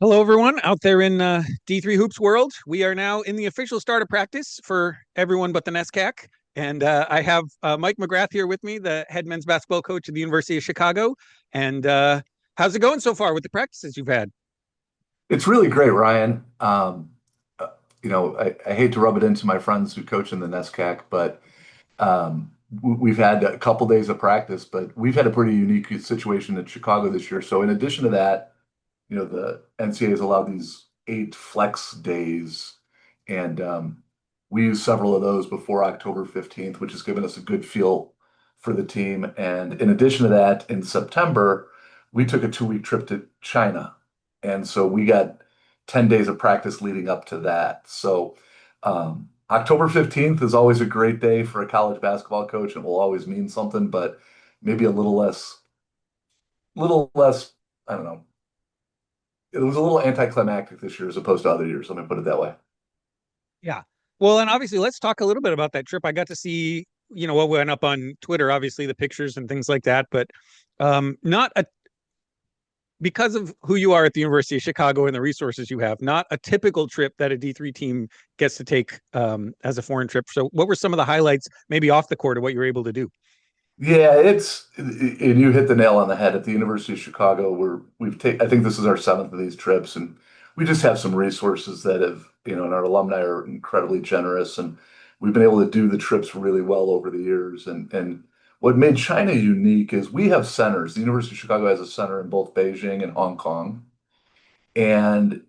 Hello, everyone out there in D3 Hoops world. We are now in the official start of practice for everyone but the NESCAC. And I have Mike McGrath here with me, the head men's basketball coach at the University of Chicago. And how's it going so far with the practices you've had? It's really great, Ryan. Uh, I hate to rub it into my friends who coach in the NESCAC, but we've had a couple days of practice, but we've had a pretty unique situation in Chicago this year. So in addition to that, the NCAA has allowed these 8 flex days, and we used several of those before October 15th, which has given us a good feel for the team. And in addition to that, in September, we took a 2-week trip to China. And so we got 10 days of practice leading up to that. So October 15th is always a great day for a college basketball coach and will always mean something, but maybe a little less, I don't know. It was a little anticlimactic this year as opposed to other years. Let me put it that way. Yeah. Well, and obviously, let's talk a little bit about that trip. I got to see, what went up on Twitter, obviously, the pictures and things like that, but not a because of who you are at the University of Chicago and the resources you have, not a typical trip that a D3 team gets to take as a foreign trip. So, what were some of the highlights, maybe off the court, of what you're able to do? Yeah, and you hit the nail on the head. At the University of Chicago, I think this is our seventh of these trips, and we just have some resources that and our alumni are incredibly generous, and we've been able to do the trips really well over the years. And what made China unique is we have centers. The University of Chicago has a center in both Beijing and Hong Kong. And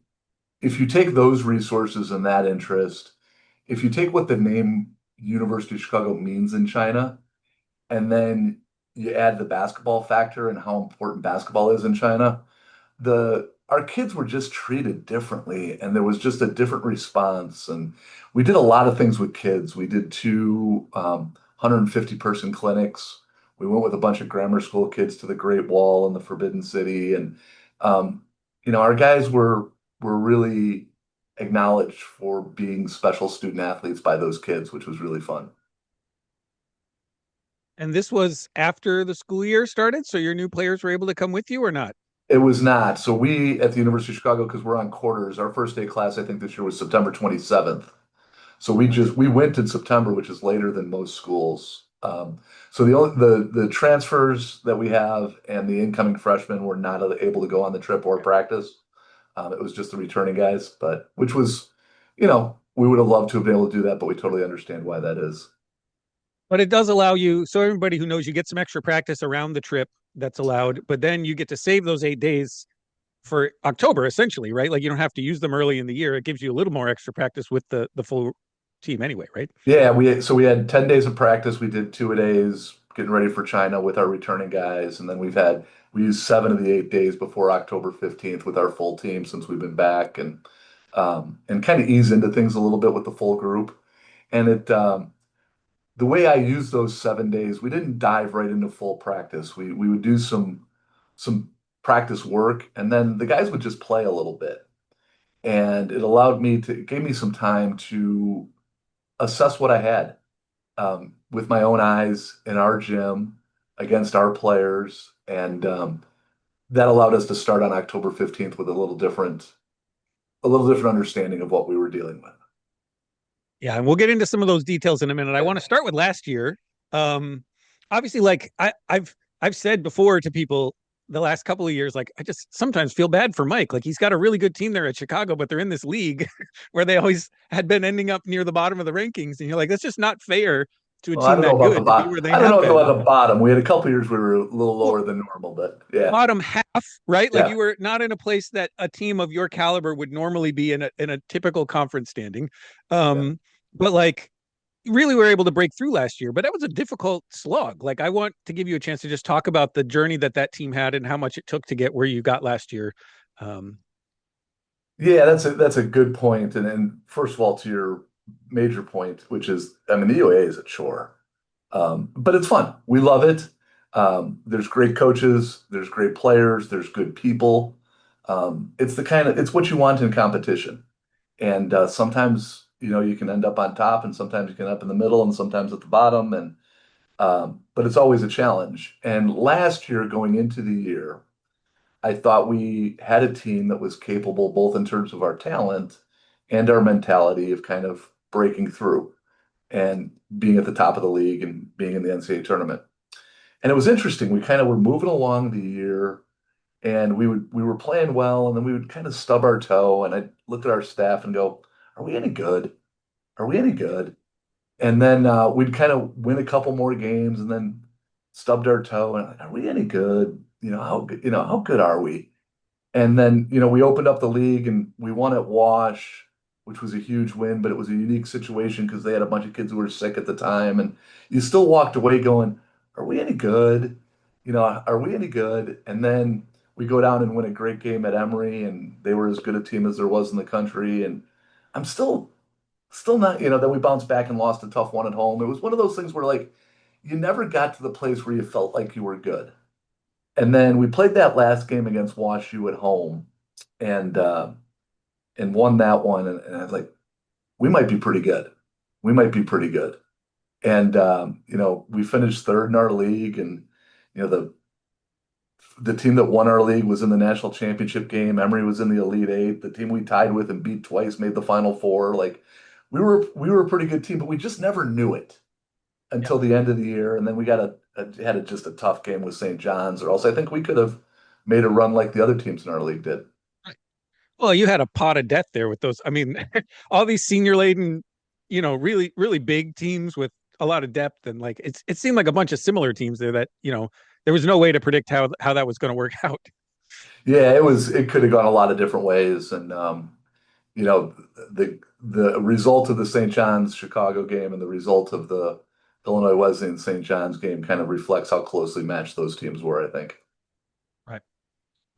if you take those resources and that interest, if you take what the name University of Chicago means in China, and then you add the basketball factor and how important basketball is in China, the our kids were just treated differently, and there was just a different response. And we did a lot of things with kids. We did two 150-person clinics. We went with a bunch of grammar school kids to the Great Wall and the Forbidden City, and um, our guys were really acknowledged for being special student athletes by those kids, which was really fun. And this was after the school year started, so your new players were able to come with you or not? It was not. So we at the University of Chicago, because we're on quarters, our first day class, I think this year was September 27th. So we went in September, which is later than most schools. So the transfers that we have and the incoming freshmen were not able to go on the trip or practice. It was just the returning guys, but which was, we would have loved to have been able to do that, but we totally understand why that is. But it does allow you, so everybody who knows, you get some extra practice around the trip that's allowed, but then you get to save those 8 days for October, essentially, right? Like you don't have to use them early in the year. It gives you a little more extra practice with the full team anyway, right? Yeah, we had 10 days of practice. We did 2 days getting ready for China with our returning guys, and then we used 7 of the 8 days before October 15th with our full team since we've been back, and kind of ease into things a little bit with the full group. And the way I used those 7 days, we didn't dive right into full practice. We would do some practice work, and then the guys would just play a little bit, and it gave me some time to assess what I had with my own eyes in our gym against our players, and that allowed us to start on October 15th with a little different understanding of what we were dealing with. Yeah, and we'll get into some of those details in a minute. I want to start with last year. Um, Obviously, like I've said before to people the last couple of years, like I just sometimes feel bad for Mike. Like he's got a really good team there at Chicago, but they're in this league where they always had been ending up near the bottom of the rankings, and you're like, that's just not fair to a Well, I team don't know that about the good to be bottom. where they I don't have know been. about the bottom. We had a couple years we were a little Well, lower than normal, but yeah, bottom half, right? Like yeah, you were not in a place that a team of your caliber would normally be in a typical conference standing. yeah. But like really were able to break through last year, but that was a difficult slog. Like I want to give you a chance to just talk about the journey that team had and how much it took to get where you got last year. Um, Yeah, that's a good point. And first of all, to your major point, which is, I mean, the UAA is a chore, but it's fun. We love it. There's great coaches, there's great players, there's good people. It's what you want in competition. And sometimes, you can end up on top, and sometimes you can end up in the middle, and sometimes at the bottom. But it's always a challenge. And last year, going into the year, I thought we had a team that was capable both in terms of our talent and our mentality of kind of breaking through and being at the top of the league and being in the NCAA tournament. And it was interesting. We kind of were moving along the year and we were playing well, and then we would kind of stub our toe, and I'd look at our staff and go, "Are we any good? Are we any good?" And then we'd kind of win a couple more games, and then stubbed our toe, and like, "Are we any good? How good are we?" And then, we opened up the league and we won at Wash, which was a huge win, but it was a unique situation because they had a bunch of kids who were sick at the time. And you still walked away going, "Are we any good? Are we any good?" And then we go down and win a great game at Emory, and they were as good a team as there was in the country. And I'm still not, then we bounced back and lost a tough one at home. It was one of those things where like you never got to the place where you felt like you were good. And then we played that last game against WashU at home and and won that one. And I was like, we might be pretty good. We might be pretty good. And we finished third in our league, and the team that won our league was in the national championship game. Emory was in the Elite Eight. The team we tied with and beat twice made the Final Four. Like we were a pretty good team, but we just never knew it Yeah. until the end of the year, and then we had just a tough game with St. John's, or else I think we could have made a run like the other teams in our league did. Right. Well, you had a pot of death there with those. I mean, all these senior laden, really, really big teams with a lot of depth, and like it seemed like a bunch of similar teams there that, there was no way to predict how that was going to work out. Yeah, it could have gone a lot of different ways, and you know the result of the St. John's Chicago game and the result of the Illinois Wesleyan St. John's game kind of reflects how closely matched those teams were, I think. Right.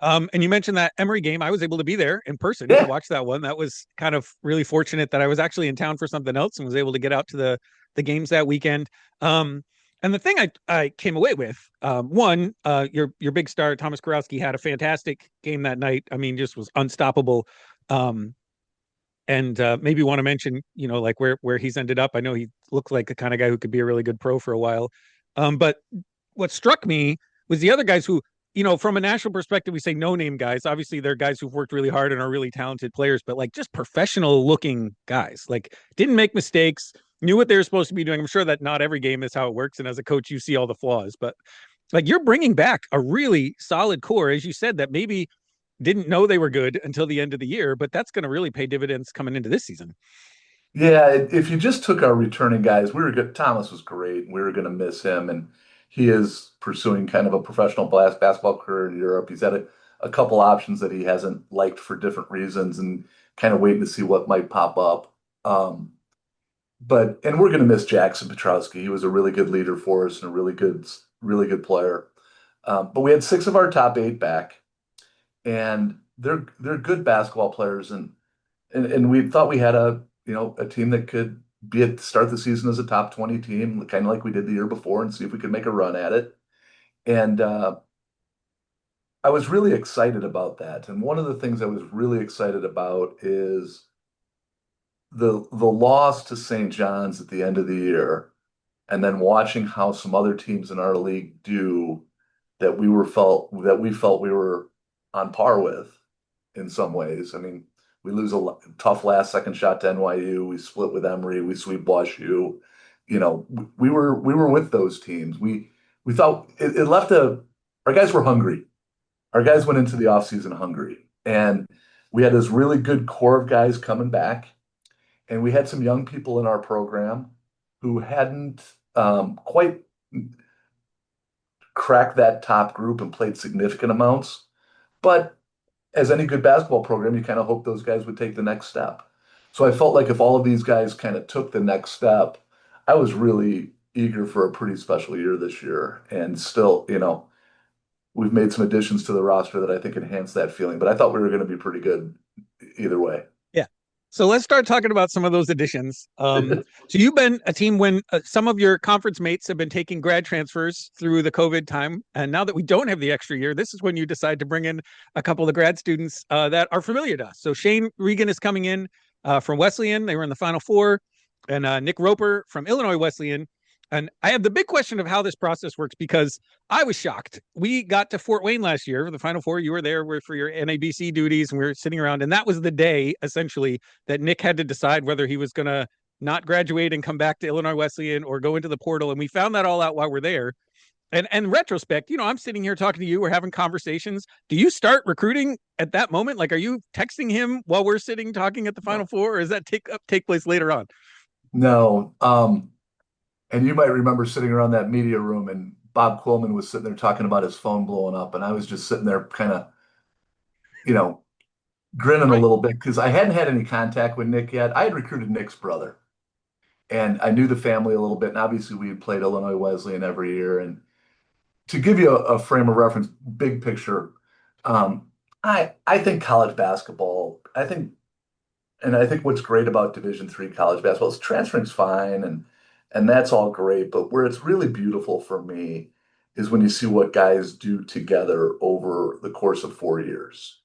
And you mentioned that Emory game. I was able to be there in person to Yeah, watch that one. That was kind of really fortunate that I was actually in town for something else and was able to get out to the games that weekend. And the thing I came away with, one, your big star Thomas Kurowski had a fantastic game that night. I mean, just was unstoppable. Um, and maybe want to mention, like where he's ended up. I know he looked like the kind of guy who could be a really good pro for a while. But what struck me was the other guys who, from a national perspective, we say no name guys. Obviously, they're guys who've worked really hard and are really talented players, but like just professional looking guys, like didn't make mistakes, knew what they were supposed to be doing. I'm sure that not every game is how it works. And as a coach, you see all the flaws, but like you're bringing back a really solid core, as you said, that maybe didn't know they were good until the end of the year, but that's going to really pay dividends coming into this season. yeah. If you just took our returning guys, we were good. Thomas was great. We were going to miss him, and he is pursuing kind of a professional basketball career in Europe. He's had a couple options that he hasn't liked for different reasons, and kind of waiting to see what might pop up. And we're going to miss Jackson Petrowski. He was a really good leader for us and a really good player. But we had six of our top eight back, and they're good basketball players, and we thought we had a team that could start the season as a top 20 team, kind of like we did the year before, and see if we could make a run at it. And I was really excited about that. And one of the things I was really excited about is the loss to St. John's at the end of the year, and then watching how some other teams in our league do that we felt we were on par with in some ways. I mean, we lose tough last second shot to NYU. We split with Emory. We sweep WashU. We were with those teams. We thought it left our guys were hungry. Our guys went into the offseason hungry, and we had this really good core of guys coming back, and we had some young people in our program who hadn't quite cracked that top group and played significant amounts. But as any good basketball program, you kind of hope those guys would take the next step. So I felt like if all of these guys kind of took the next step, I was really eager for a pretty special year this year. And still, we've made some additions to the roster that I think enhance that feeling. But I thought we were going to be pretty good either way. Yeah. So let's start talking about some of those additions. So you've been a team when some of your conference mates have been taking grad transfers through the COVID time. And now that we don't have the extra year, this is when you decide to bring in a couple of grad students that are familiar to us. So Shane Regan is coming in from Wesleyan. They were in the Final Four. And Nick Roper from Illinois Wesleyan. And I have the big question of how this process works because I was shocked. We got to Fort Wayne last year for the Final Four. You were there for your NABC duties, and we were sitting around. And that was the day, essentially, that Nick had to decide whether he was going to not graduate and come back to Illinois Wesleyan or go into the portal. And we found that all out while we're there. And in retrospect, I'm sitting here talking to you. We're having conversations. Do you start recruiting at that moment? Like, are you texting him while we're sitting talking at the Final Four, or does that take place later on? No. And you might remember sitting around that media room and Bob Quillman was sitting there talking about his phone blowing up. And I was just sitting there kind of, you know, grinning a Right. little bit because I hadn't had any contact with Nick yet. I had recruited Nick's brother and I knew the family a little bit. And obviously we had played Illinois Wesleyan every year. And to give you a frame of reference, big picture, I think college basketball, I think what's great about Division III college basketball is transferring's fine and that's all great. But where it's really beautiful for me is when you see what guys do together over the course of 4 years.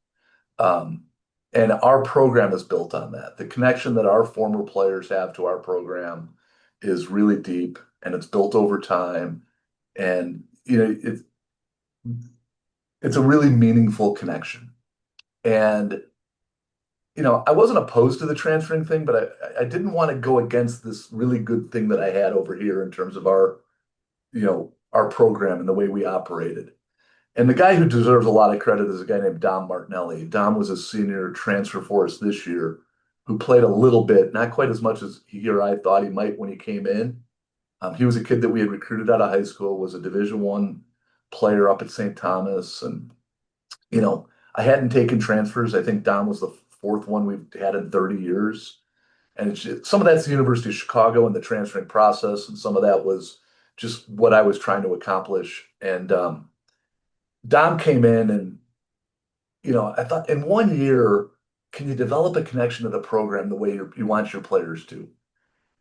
Um, and our program is built on that. The connection that our former players have to our program is really deep and it's built over time. And it's a really meaningful connection. And I wasn't opposed to the transferring thing, but I didn't want to go against this really good thing that I had over here in terms of our program and the way we operated. And the guy who deserves a lot of credit is a guy named Dom Martinelli. Dom was a senior transfer for us this year who played a little bit, not quite as much as he or I thought he might when he came in. He was a kid that we had recruited out of high school, was a Division I player up at St. Thomas. And, I hadn't taken transfers. I think Dom was the fourth one we've had in 30 years. And some of that's the University of Chicago and the transferring process, and some of that was just what I was trying to accomplish. And Dom came in and, I thought in 1 year, can you develop a connection to the program the way you want your players to?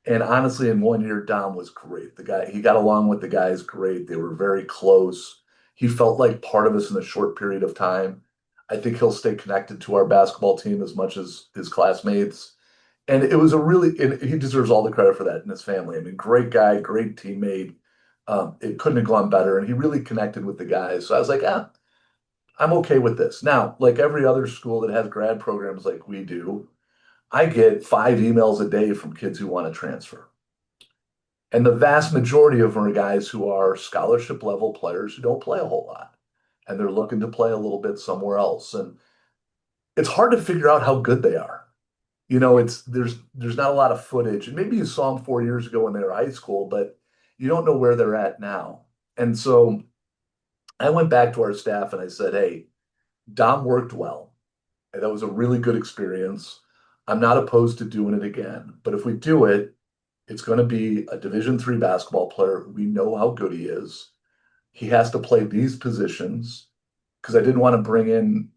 And honestly, in 1 year, Dom was great. He got along with the guys great. They were very close. He felt like part of us in a short period of time. I think he'll stay connected to our basketball team as much as his classmates. And and he deserves all the credit for that and his family. I mean, great guy, great teammate. It couldn't have gone better. And he really connected with the guys. So I was like, I'm okay with this. Now, like every other school that has grad programs like we do, I get 5 emails a day from kids who want to transfer. And the vast majority of them are guys who are scholarship level players who don't play a whole lot. And they're looking to play a little bit somewhere else. And it's hard to figure out how good they are. There's not a lot of footage. And maybe you saw them 4 years ago when they were high school, but you don't know where they're at now. And so I went back to our staff and I said, hey, Dom worked well. And that was a really good experience. I'm not opposed to doing it again, but if we do it, it's going to be a Division III basketball player who we know how good he is. He has to play these positions because I didn't want to bring in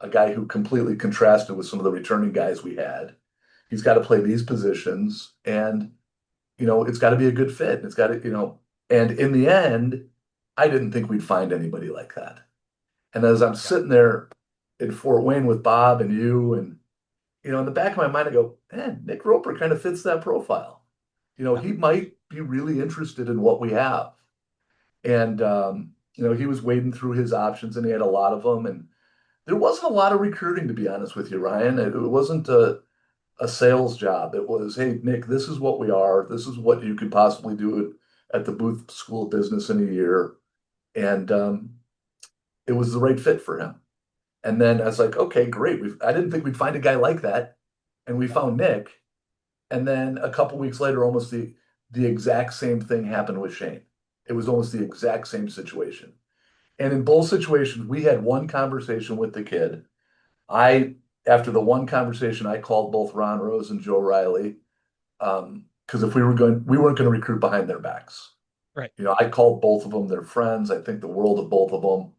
a guy who completely contrasted with some of the returning guys we had. He's got to play these positions and, it's got to be a good fit. It's got to, and in the end, I didn't think we'd find anybody like that. And as I'm Yeah. sitting there in Fort Wayne with Bob and you and in the back of my mind, I go, man, Nick Roper kind of fits that profile. Yeah. He might be really interested in what we have. And, he was wading through his options and he had a lot of them. And there wasn't a lot of recruiting, to be honest with you, Ryan. It wasn't a sales job. It was, hey, Nick, this is what we are. This is what you could possibly do at the Booth School of Business in a year. And it was the right fit for him. And then I was like, okay, great. I didn't think we'd find a guy like that. And we found Nick. And then a couple weeks later, almost the exact same thing happened with Shane. It was almost the exact same situation. And in both situations, we had one conversation with the kid. After the one conversation, I called both Ron Rose and Joe Riley. Because if we weren't going to recruit behind their backs. Right. I called both of them. They're friends. I think the world of both of them.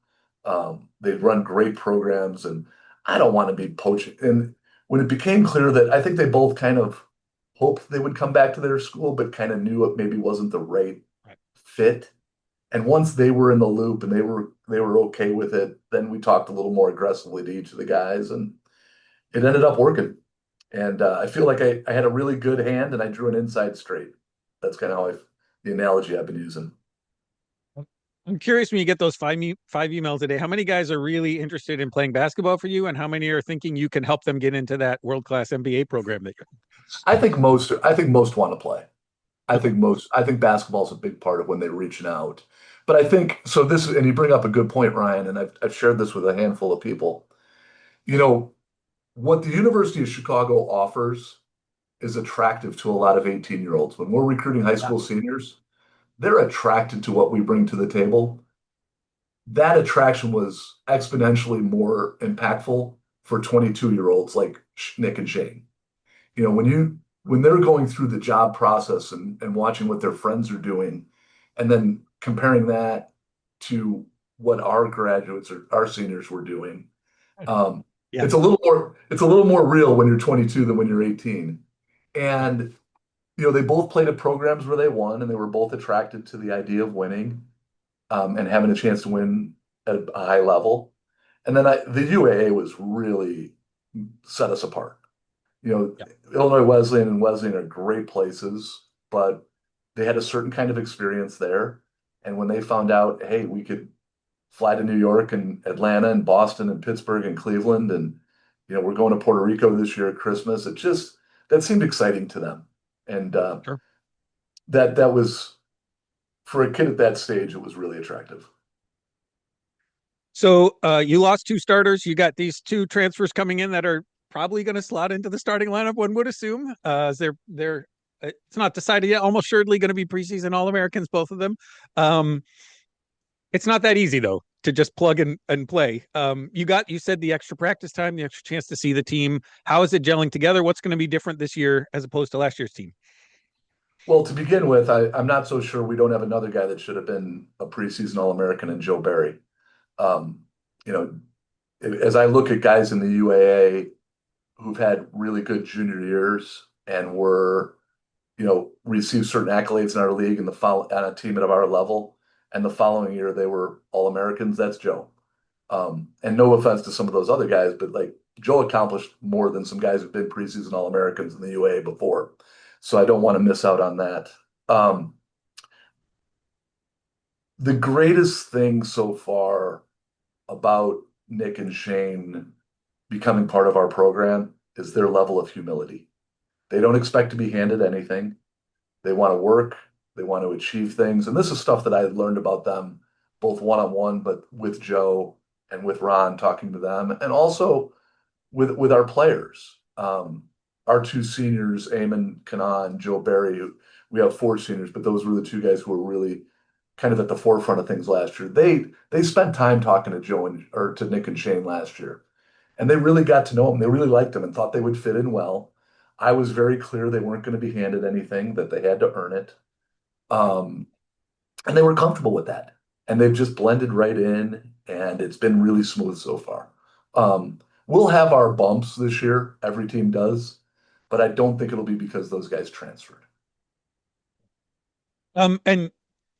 They run great programs, and I don't want to be poaching. And when it became clear that I think they both kind of hoped they would come back to their school, but kind of knew it maybe wasn't the right Right. fit. And once they were in the loop and they were okay with it, then we talked a little more aggressively to each of the guys, and it ended up working. And I feel like I had a really good hand, and I drew an inside straight. That's kind of how the analogy I've been using. I'm curious when you get those five emails a day, how many guys are really interested in playing basketball for you, and how many are thinking you can help them get into that world-class NBA program that you're. I think most want to play. Okay. I think basketball is a big part of when they're reaching out. But I think so this and you bring up a good point, Ryan, and I've shared this with a handful of people. You know, what the University of Chicago offers is attractive to a lot of 18-year-olds. When we're recruiting high Yeah. school seniors, they're attracted to what we bring to the table. That attraction was exponentially more impactful for 22-year-olds like Nick and Shane. You know, when they're going through the job process and watching what their friends are doing, and then comparing that to what our graduates or our seniors were doing, um, Yeah. it's a little more real when you're 22 than when you're 18. And they both played at programs where they won, and they were both attracted to the idea of winning, and having a chance to win at a high level. And then the UAA was really set us apart. You know, Yeah. Illinois Wesleyan and Wesleyan are great places, but they had a certain kind of experience there. And when they found out, hey, we could fly to New York and Atlanta and Boston and Pittsburgh and Cleveland, and we're going to Puerto Rico this year at Christmas. That seemed exciting to them, and Sure. that was for a kid at that stage, it was really attractive. So you lost two starters. You got these two transfers coming in that are probably going to slot into the starting lineup. One would assume. They're it's not decided yet. Almost surely going to be preseason All Americans, both of them. Um, it's not that easy though to just plug and play. You said the extra practice time, the extra chance to see the team. How is it gelling together? What's going to be different this year as opposed to last year's team? Well, to begin with, I'm not so sure we don't have another guy that should have been a preseason All-American in Joe Barry. Um, you know, as I look at guys in the UAA who've had really good junior years and were, received certain accolades in our league and on a team at our level, and the following year they were All-Americans, that's Joe. And no offense to some of those other guys, but like Joe accomplished more than some guys who've been preseason All-Americans in the UAA before. So I don't want to miss out on that. Um, the greatest thing so far about Nick and Shane becoming part of our program is their level of humility. They don't expect to be handed anything. They want to work, they want to achieve things. And this is stuff that I learned about them both one on one, but with Joe and with Ron talking to them, and also with our players. Our two seniors, Eamon Kanan, Joe Barry, we have four seniors, but those were the two guys who were really kind of at the forefront of things last year. They spent time talking to Joe or to Nick and Shane last year, and they really got to know him. They really liked him and thought they would fit in well. I was very clear they weren't going to be handed anything, that they had to earn it. Um, and they were comfortable with that. And they've just blended right in, and it's been really smooth so far. We'll have our bumps this year. Every team does, but I don't think it'll be because those guys transferred. And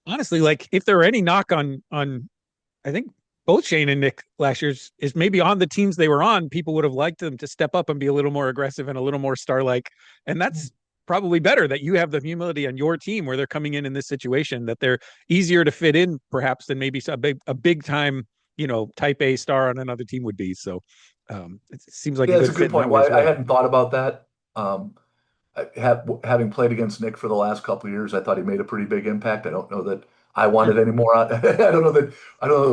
honestly, like if there were any knock I think both Shane and Nick last year's is maybe on the teams they were on, people would have liked them to step up and be a little more aggressive and a little more star-like. And that's probably better that you have the humility on your team where they're coming in this situation, that they're easier to fit in perhaps than maybe a big time, type A star on another team would be. So it seems like a Yeah, it's good a fit good in that point. way as Well, I well. hadn't thought about that. Having played against Nick for the last couple of years, I thought he made a pretty big impact. I don't know that I Sure. wanted any more. I don't know that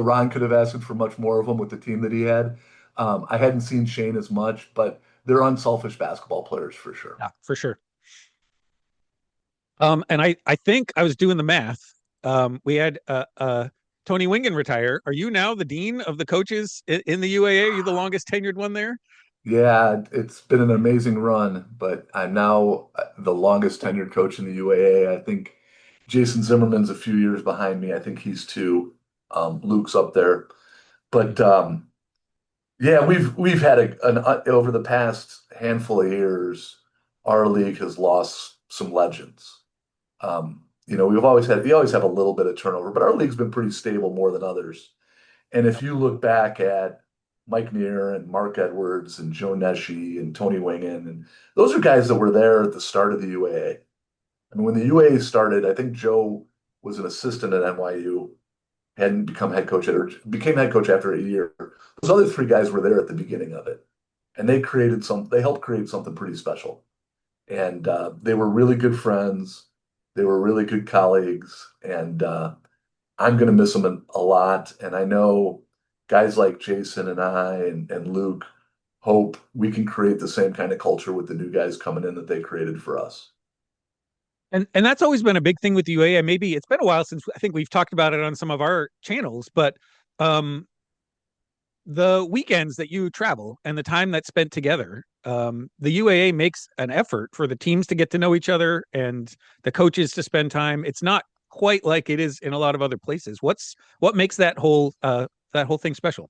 Ron could have asked for much more of him with the team that he had. I hadn't seen Shane as much, but they're unselfish basketball players for sure. Yeah, for sure. And I think I was doing the math. We had Tony Wingen retire. Are you now the dean of the coaches in the UAA? Are you the longest tenured one there? Yeah, it's been an amazing run, but I'm now the longest tenured coach in the UAA. I think Jason Zimmerman's a few years behind me. I think he's two. Luke's up there, but yeah, we've had over the past handful of years, our league has lost some legends. We always have a little bit of turnover, but our league's been pretty stable more than others. And if you look back at Mike Neer and Mark Edwards and Joe Nesci and Tony Wingen, and those are guys that were there at the start of the UAA. I mean, when the UAA started, I think Joe was an assistant at NYU, hadn't become head coach or became head coach after a year. Those other three guys were there at the beginning of it, and they helped create something pretty special. And they were really good friends. They were really good colleagues, and I'm going to miss them a lot. And I know guys like Jason and I and Luke hope we can create the same kind of culture with the new guys coming in that they created for us. And that's always been a big thing with the UA. And maybe it's been a while since I think we've talked about it on some of our channels, but um, the weekends that you travel and the time that's spent together, the UAA makes an effort for the teams to get to know each other and the coaches to spend time. It's not quite like it is in a lot of other places. What makes that whole thing special?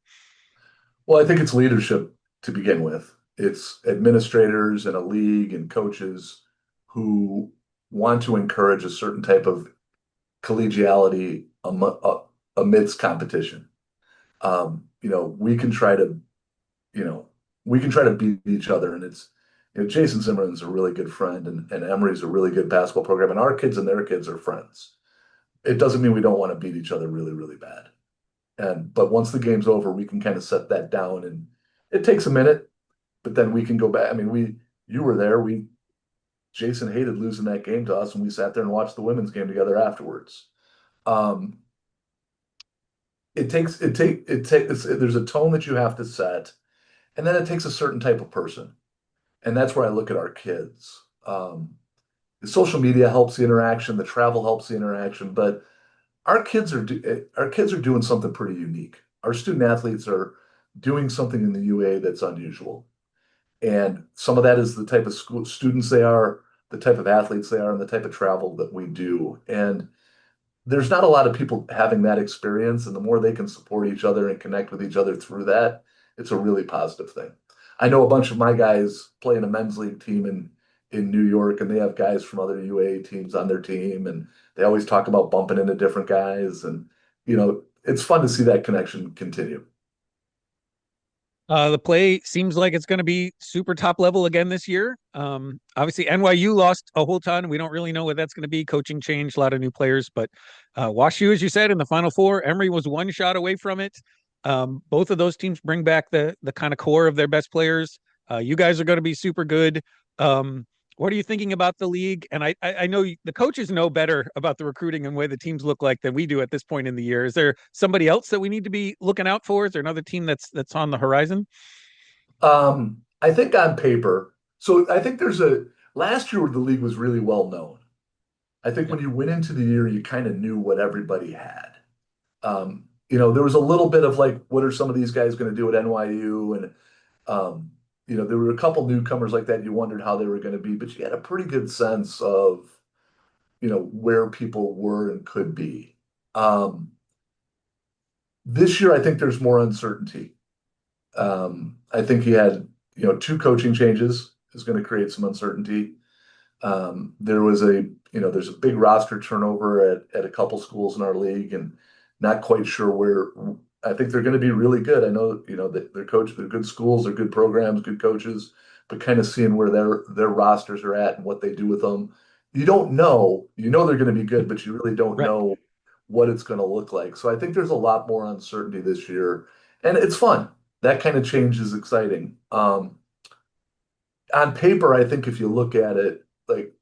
Well, I think it's leadership to begin with. It's administrators and a league and coaches who want to encourage a certain type of collegiality amidst competition. We can try to, you know, we can try to beat each other, and Jason Zimmerman's a really good friend, and Emory's a really good basketball program, and our kids and their kids are friends. It doesn't mean we don't want to beat each other really, really bad. But once the game's over, we can kind of set that down, and it takes a minute, but then we can go back. I mean, you were there. Jason hated losing that game to us, and we sat there and watched the women's game together afterwards. Um, there's a tone that you have to set, and then it takes a certain type of person, and that's where I look at our kids. The social media helps the interaction, the travel helps the interaction, but our kids are doing something pretty unique. Our student athletes are doing something in the UA that's unusual. And some of that is the type of school students they are, the type of athletes they are, and the type of travel that we do. And there's not a lot of people having that experience. And the more they can support each other and connect with each other through that, it's a really positive thing. I know a bunch of my guys play in a men's league team in New York, and they have guys from other UA teams on their team, and they always talk about bumping into different guys. And, it's fun to see that connection continue. The play seems like it's going to be super top level again this year. Obviously, NYU lost a whole ton. We don't really know what that's going to be. Coaching change, a lot of new players, but WashU, as you said, in the Final Four, Emory was one shot away from it. Both of those teams bring back the kind of core of their best players. You guys are going to be super good. What are you thinking about the league? And I know the coaches know better about the recruiting and way the teams look like than we do at this point in the year. Is there somebody else that we need to be looking out for? Is there another team that's on the horizon? I think on paper, so I think last year the league was really well known. I think Yep. when you went into the year, you kind of knew what everybody had. There was a little bit of like, what are some of these guys going to do at NYU? And, there were a couple newcomers like that. You wondered how they were going to be, but you had a pretty good sense of, where people were and could be. Um, this year, I think there's more uncertainty. I think he had, two coaching changes is going to create some uncertainty. There's a big roster turnover at a couple schools in our league, and not quite sure where. I think they're going to be really good. I know, that they're good schools, they're good programs, good coaches, but kind of seeing where their rosters are at and what they do with them. You don't know. You know they're going to be good, but you really don't Right. know what it's going to look like. So I think there's a lot more uncertainty this year, and it's fun. That kind of change is exciting. On paper, I think if you look at it, like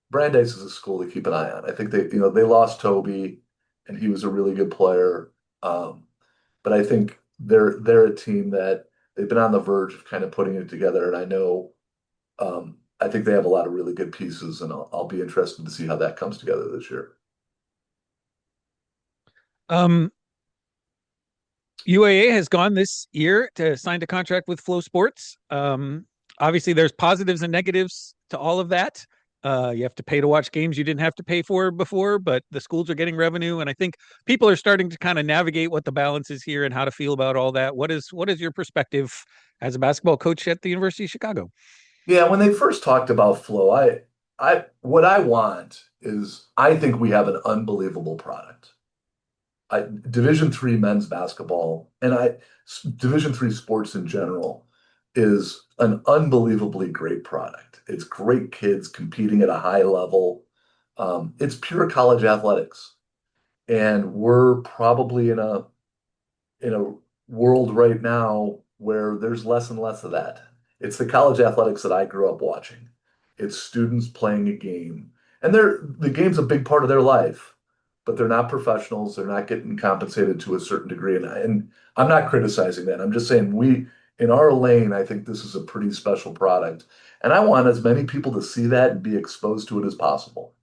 Brandeis is a school to keep an eye on. I think they lost Toby, and he was a really good player. But I think they're a team that they've been on the verge of kind of putting it together. And I think they have a lot of really good pieces, and I'll be interested to see how that comes together this year. Um, UAA has gone this year to sign a contract with Flow Sports. Obviously, there's positives and negatives to all of that. You have to pay to watch games you didn't have to pay for before, but the schools are getting revenue, and I think people are starting to kind of navigate what the balance is here and how to feel about all that. What is your perspective as a basketball coach at the University of Chicago? Yeah, when they first talked about flow, what I want is I think we have an unbelievable product. Division III men's basketball and Division III sports in general is an unbelievably great product. It's great kids competing at a high level. It's pure college athletics. And we're probably in a world right now where there's less and less of that. It's the college athletics that I grew up watching. It's students playing a game. And the game's a big part of their life, but they're not professionals. They're not getting compensated to a certain degree. And I'm not criticizing that. I'm just saying in our lane, I think this is a pretty special product. And I want as many people to see that and be exposed to it as possible.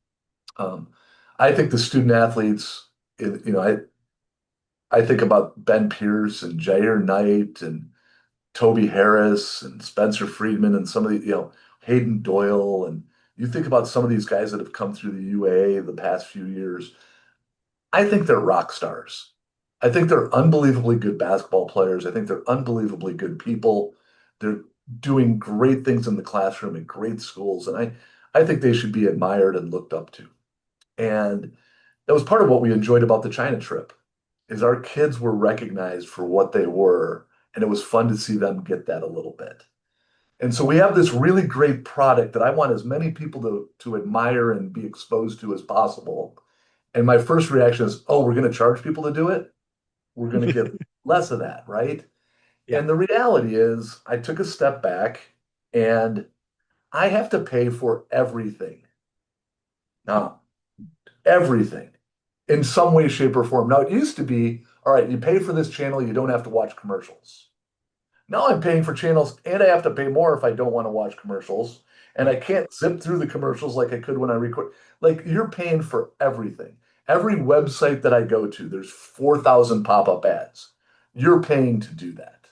Um, I think the student athletes, I think about Ben Pierce and Jair Knight and Toby Harris and Spencer Friedman and some of the, Hayden Doyle. And you think about some of these guys that have come through the UA the past few years. I think they're rock stars. I think they're unbelievably good basketball players. I think they're unbelievably good people. They're doing great things in the classroom in great schools. And I think they should be admired and looked up to. And that was part of what we enjoyed about the China trip is our kids were recognized for what they were, and it was fun to see them get that a little bit. And so we have this really great product that I want as many people to admire and be exposed to as possible. And my first reaction is, oh, we're going to charge people to do it? We're going to get less of that, right? Yeah. And the reality is, I took a step back and I have to pay for everything. Now, everything in some way, shape, or form. Now, it used to be, all right, you pay for this channel, you don't have to watch commercials. Now I'm paying for channels and I have to pay more if I don't want to watch commercials. And I Right. can't zip through the commercials like I could when I record. Like you're paying for everything. Every website that I go to, there's 4,000 pop-up ads. You're paying to do that.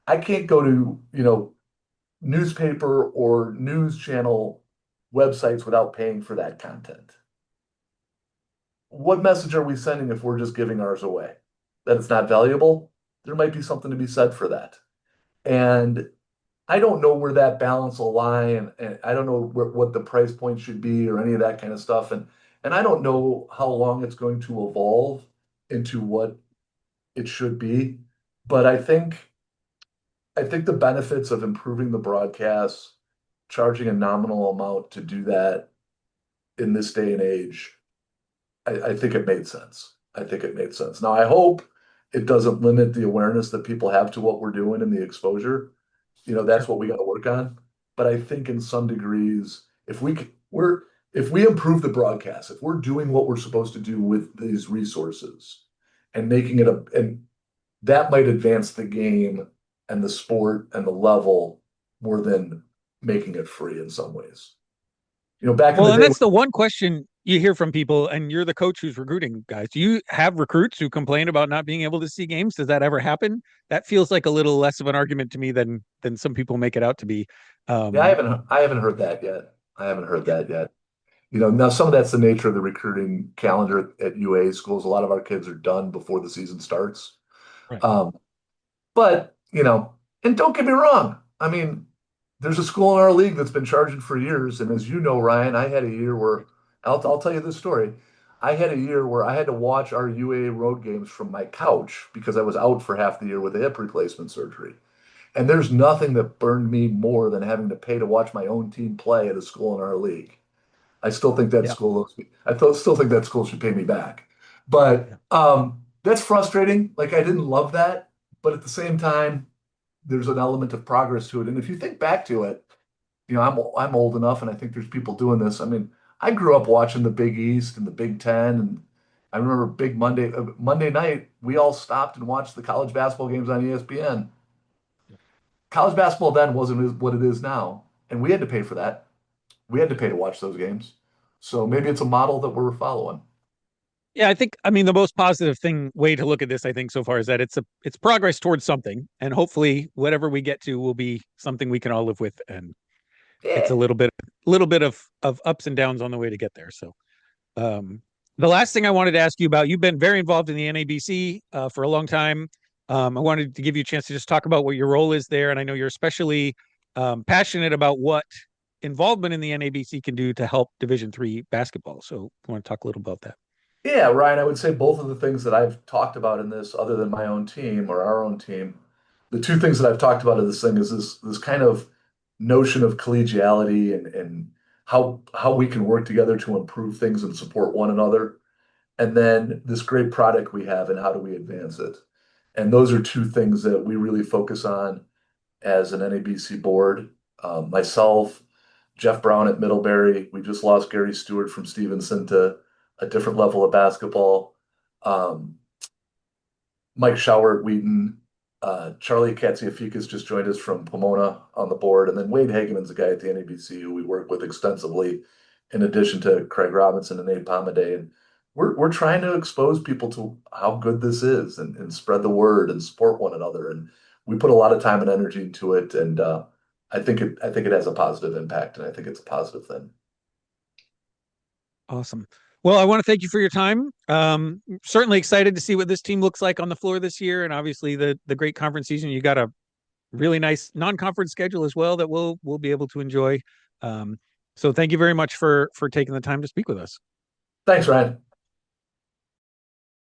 I can't go to, newspaper or news channel websites without paying for that content. What message are we sending if we're just giving ours away? That it's not valuable? There might be something to be said for that. And I don't know where that balance will lie, and I don't know what the price point should be or any of that kind of stuff. And I don't know how long it's going to evolve into what it should be. But I think the benefits of improving the broadcast, charging a nominal amount to do that in this day and age, I think it made sense. I think it made sense. Now I hope it doesn't limit the awareness that people have to what we're doing and the exposure. That's Sure. what we got to work on. But I think in some degrees, if we improve the broadcast, if we're doing what we're supposed to do with these resources and making it and that might advance the game and the sport and the level more than making it free in some ways. Back in the Well, and day, that's the one question you hear from people, and you're the coach who's recruiting guys. Do you have recruits who complain about not being able to see games? Does that ever happen? That feels like a little less of an argument to me than some people make it out to be. yeah, I Um, haven't I haven't heard that yet. I haven't heard yeah, that yet. Now some of that's the nature of the recruiting calendar at UA schools. A lot of our kids are done before the season starts. right. Um, But, and don't get me wrong. I mean, there's a school in our league that's been charging for years. And as you know, Ryan, I had a year where I'll tell you this story. I had a year where I had to watch our UA road games from my couch because I was out for half the year with a hip replacement surgery. And there's nothing that burned me more than having to pay to watch my own team play at a school in our league. I still think that Yeah, school owes me. Still think that school should pay me back. But yeah. that's frustrating. Like I didn't love that, but at the same time, there's an element of progress to it. And if you think back to it, I'm old enough, and I think there's people doing this. I mean, I grew up watching the Big East and the Big Ten, and I remember big Monday night, we all stopped and watched the college basketball games on ESPN. College basketball then wasn't what it is now, and we had to pay for that. We had to pay to watch those games. So maybe it's a model that we're following. Yeah, I mean, the most positive way to look at this, I think, so far is that it's progress towards something, and hopefully, whatever we get to will be something we can all live with, and it's a Yeah. little bit of ups and downs on the way to get there. So, the last thing I wanted to ask you about, you've been very involved in the NABC for a long time. I wanted to give you a chance to just talk about what your role is there, and I know you're especially passionate about what involvement in the NABC can do to help Division III basketball. So, I want to talk a little about that. Yeah, Ryan, I would say both of the things that I've talked about in this, other than my own team or our own team, the two things that I've talked about in this thing is this kind of notion of collegiality and how we can work together to improve things and support one another, and then this great product we have and how do we advance it. And those are two things that we really focus on as an NABC board. Myself, Jeff Brown at Middlebury. We just lost Gary Stewart from Stevenson to a different level of basketball. Um, Mike Schauer at Wheaton. Charlie Katsiafikis just joined us from Pomona on the board. And then Wade Hageman's a guy at the NABC who we work with extensively, in addition to Craig Robinson and Nate Pomaday. And we're trying to expose people to how good this is and spread the word and support one another. And we put a lot of time and energy into it. And I think it has a positive impact, and I think it's a positive thing. Awesome. Well, I want to thank you for your time. Certainly excited to see what this team looks like on the floor this year, and obviously the great conference season. You got a really nice non-conference schedule as well that we'll be able to enjoy. So thank you very much for taking the time to speak with us. Thanks, Ryan.